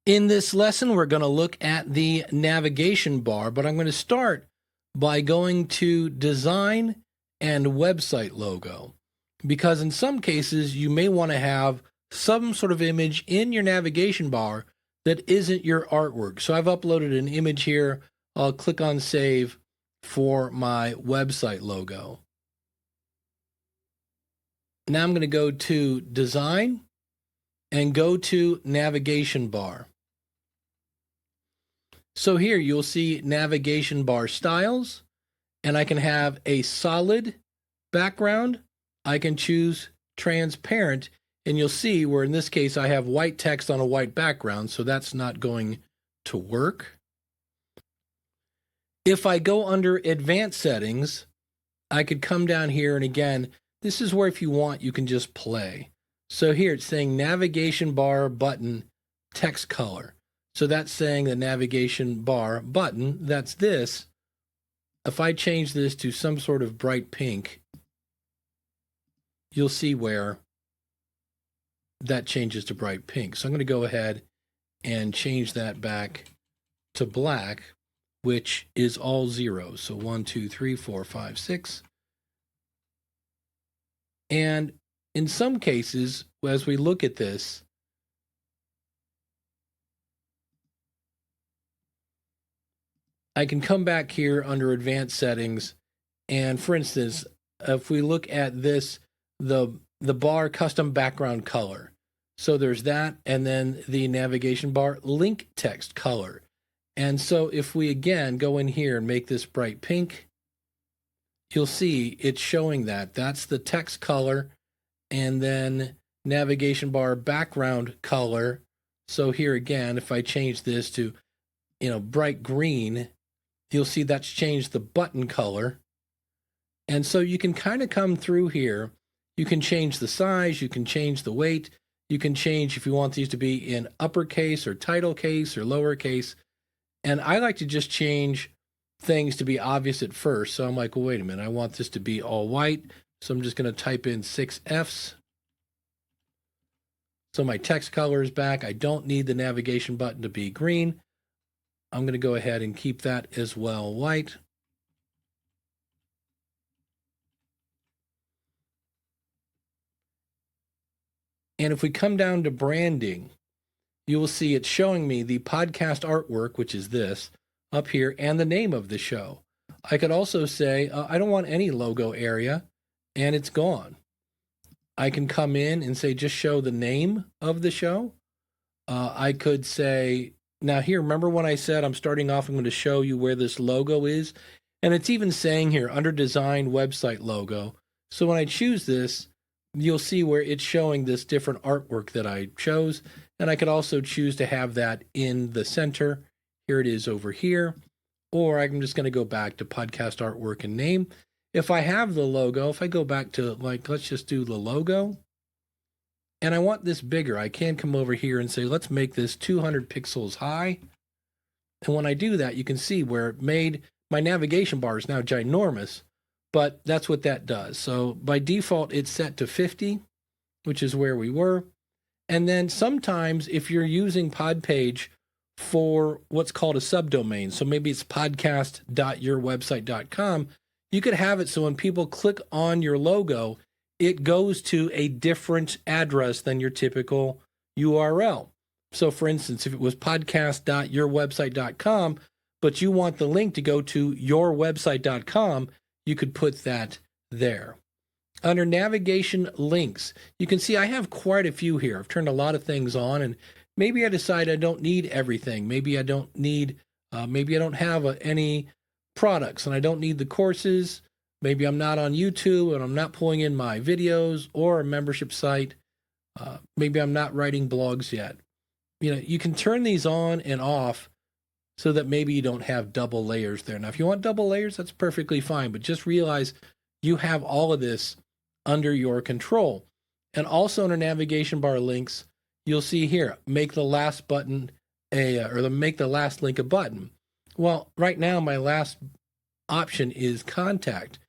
In this lesson, we're going to look at the navigation bar, but I'm going to start by going to Design and Website Logo, because in some cases you may want to have some sort of image in your navigation bar that isn't your artwork. So I've uploaded an image here. I'll click on Save for my website logo. Now I'm going to go to Design and go to Navigation Bar. So here you'll see navigation bar styles, and I can have a solid background. I can choose transparent, and you'll see where in this case I have white text on a white background, so that's not going to work. If I go under advanced settings, I could come down here, and again, this is where if you want, you can just play. So here it's saying navigation bar button text color. So that's saying the navigation bar button, that's this. If I change this to some sort of bright pink, you'll see where that changes to bright pink. So I'm going to go ahead and change that back to black, which is all zeros. So 1, 2, 3, 4, 5, 6. And in some cases, as we look at this, I can come back here under advanced settings, and for instance, if we look at this, the bar custom background color. So there's that, and then the navigation bar link text color. And so if we again go in here and make this bright pink, you'll see it's showing that. That's the text color, and then navigation bar background color. So here again, if I change this to, bright green, you'll see that's changed the button color. And so you can kind of come through here. You can change the size, you can change the weight, you can change if you want these to be in uppercase or title case or lowercase. And I like to just change things to be obvious at first. So I'm like, well, wait a minute, I want this to be all white. So I'm just going to type in 6 Fs. So my text color is back. I don't need the navigation button to be green. I'm going to go ahead and keep that as well white. And if we come down to branding, you will see it's showing me the podcast artwork, which is this, up here, and the name of the show. I could also say, I don't want any logo area, and it's gone. I can come in and say, just show the name of the show. I could say, now here, remember when I said I'm starting off, I'm going to show you where this logo is? And it's even saying here, under Design Website Logo. So when I choose this, you'll see where it's showing this different artwork that I chose. And I could also choose to have that in the center. Here it is over here. Or I'm just going to go back to podcast artwork and name. If I have the logo, if I go back to, let's just do the logo. And I want this bigger. I can come over here and say, let's make this 200 pixels high. And when I do that, you can see where it made my navigation bar is now ginormous, but that's what that does. So by default, it's set to 50, which is where we were. And then sometimes if you're using Podpage for what's called a subdomain, so maybe it's podcast.yourwebsite.com, you could have it so when people click on your logo, it goes to a different address than your typical URL. So for instance, if it was podcast.yourwebsite.com, but you want the link to go to yourwebsite.com, you could put that there. Under navigation links, you can see I have quite a few here. I've turned a lot of things on, and maybe I decide I don't need everything. Maybe I don't have any products, and I don't need the courses. Maybe I'm not on YouTube and I'm not pulling in my videos or a membership site. Maybe I'm not writing blogs yet. You can turn these on and off so that maybe you don't have double layers there. Now, if you want double layers, that's perfectly fine, but just realize you have all of this under your control. And also under navigation bar links, you'll see here, make the last button make the last link a button. Well, right now my last option is contact.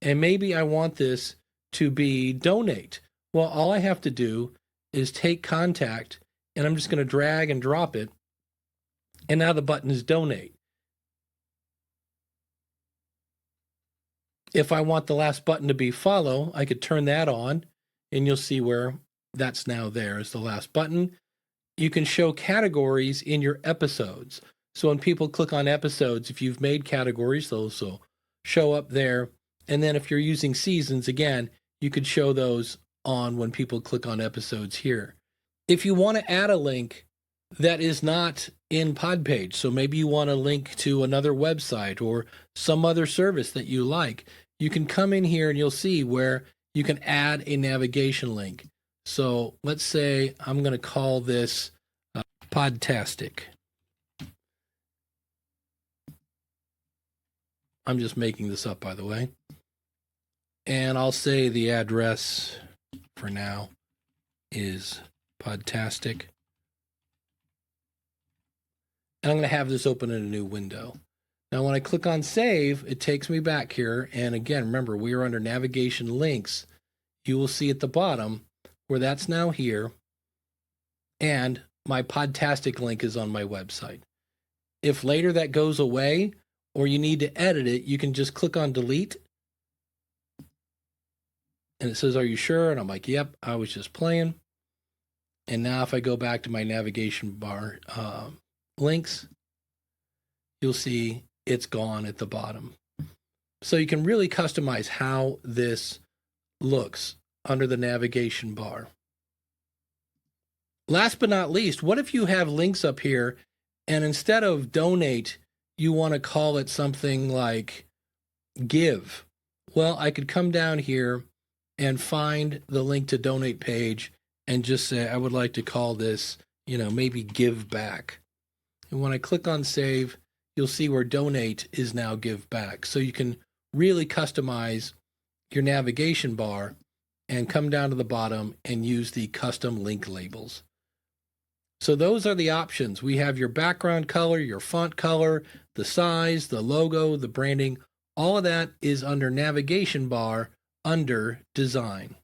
And maybe I want this to be donate. Well, all I have to do is take contact, and I'm just going to drag and drop it And now the button is donate. If I want the last button to be follow, I could turn that on, and you'll see where that's now there is the last button. You can show categories in your episodes. So when people click on episodes, if you've made categories, those will show up there. And then if you're using seasons, again, you could show those on when people click on episodes here. If you want to add a link that is not in Podpage, so maybe you want to link to another website or some other service that you like, you can come in here and you'll see where you can add a navigation link. So let's say I'm going to call this Podtastic. I'm just making this up, by the way. And I'll say the address for now is Podtastic. And I'm going to have this open in a new window. Now, when I click on save, it takes me back here. And again, remember, we are under navigation links. You will see at the bottom where that's now here. And my Podtastic link is on my website. If later that goes away or you need to edit it, you can just click on delete. And it says, are you sure? And I'm like, yep, I was just playing. And now if I go back to my navigation bar links, you'll see it's gone at the bottom. So you can really customize how this looks under the navigation bar. Last but not least, what if you have links up here and instead of donate, you want to call it something like give? Well, I could come down here and find the link to donate page and just say, I would like to call this, maybe give back. And when I click on save, you'll see where donate is now give back. So you can really customize your navigation bar and come down to the bottom and use the custom link labels. So those are the options. We have your background color, your font color, the size, the logo, the branding. All of that is under navigation bar under design.